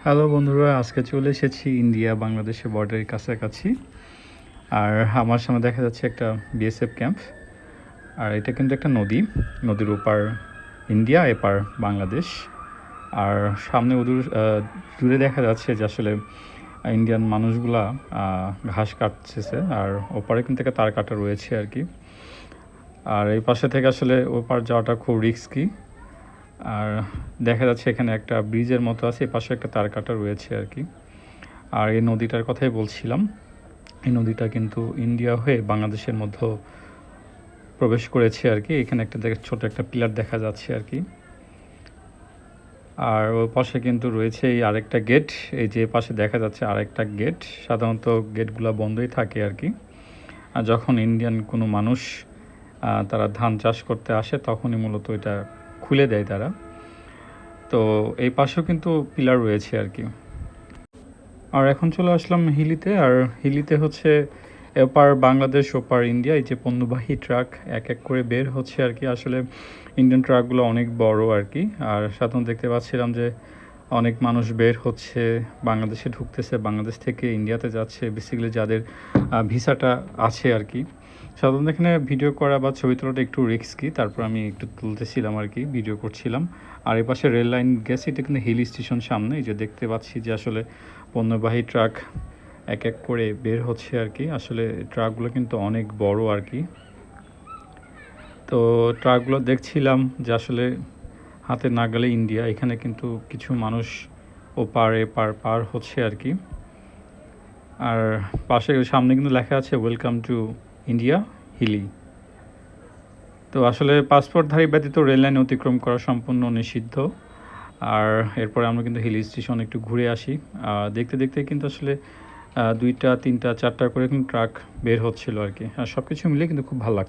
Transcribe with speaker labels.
Speaker 1: Hello বন্ধুরা, আজকে চলে এসেছি ইন্ডিয়া বাংলাদেশের বর্ডারের কাছাকাছি। আর আমার সামনে দেখা যাচ্ছে একটা বিএসএফ ক্যাম্প। আর এটা কিন্তু একটা নদী, নদীর ওপার ইন্ডিয়া, এপার বাংলাদেশ। আর সামনে দূরে দেখা যাচ্ছে যে আসলে ইন্ডিয়ান মানুষগুলা ঘাস কাটতেছে, আর ওপারে কিন্তু একটা তার কাটা রয়েছে আর কি। আর এই পাশে থেকে আসলে ওপার যাওয়াটা খুব রিস্কি। আর দেখা যাচ্ছে এখানে একটা ব্রিজের মতো আছে, এই পাশে একটা তার কাটা রয়েছে আর কি। আর এই নদীটার কথাই বলছিলাম, এই নদীটা কিন্তু ইন্ডিয়া হয়ে বাংলাদেশের মধ্যে প্রবেশ করেছে আর কি। এখানে একটা ছোট একটা পিলার দেখা যাচ্ছে আর কি। আর ওর পাশে কিন্তু রয়েছে এই আরেকটা গেট, এই যে পাশে দেখা যাচ্ছে আরেকটা গেট। সাধারণত গেটগুলো বন্ধই থাকে আর কি। আর যখন ইন্ডিয়ান কোনো মানুষ তারা ধান চাষ করতে আসে তখনই মূলত এটা খুলে দেয় তারা। তো এই পাশেও কিন্তু পিলার রয়েছে আর কি। আর এখন চলে আসলাম হিলিতে। আর হিলিতে হচ্ছে এপার বাংলাদেশ ওপার ইন্ডিয়া, এই যে পণ্যবাহী ট্রাক এক এক করে বের হচ্ছে আর কি। আসলে ইন্ডিয়ান ট্রাকগুলো অনেক বড় আর কি। আর সাধারণত দেখতে পাচ্ছিলাম যে অনেক মানুষ বের হচ্ছে, বাংলাদেশে ঢুকতেছে, বাংলাদেশ থেকে ইন্ডিয়াতে যাচ্ছে, বেসিক্যালি যাদের ভিসাটা আছে আর কি। সাধারণত এখানে ভিডিও করা বা ছবি তোলাটা একটু রিস্কি, তারপর আমি একটু তুলতেছিলাম আর কি, ভিডিও করছিলাম। আর এই পাশে রেল লাইন গেছে, এটা কিন্তু হিল স্টেশন সামনে। এই যে দেখতে পাচ্ছি যে আসলে পণ্যবাহী ট্রাক এক এক করে বের হচ্ছে আর কি। আসলে ট্রাকগুলো কিন্তু অনেক বড় আর কি। তো ট্রাকগুলো দেখছিলাম যে আসলে হাতে নাগালে ইন্ডিয়া। এখানে কিন্তু কিছু মানুষ পার হচ্ছে আর কি। আর পাশে সামনে কিন্তু লেখা আছে ওয়েলকাম টু ইন্ডিয়া হিলি। তো আসলে পাসপোর্টধারী ব্যতীত রেল লাইন অতিক্রম করা সম্পূর্ণ নিষিদ্ধ। আর এরপরে আমরা কিন্তু হিল স্টেশন একটু ঘুরে আসি। দেখতে দেখতে কিন্তু আসলে 2টা 3টা 4টা করে কিন্তু ট্রাক বের হচ্ছিল আর কি। আর সব কিছু মিলে কিন্তু খুব ভালো লাগছে।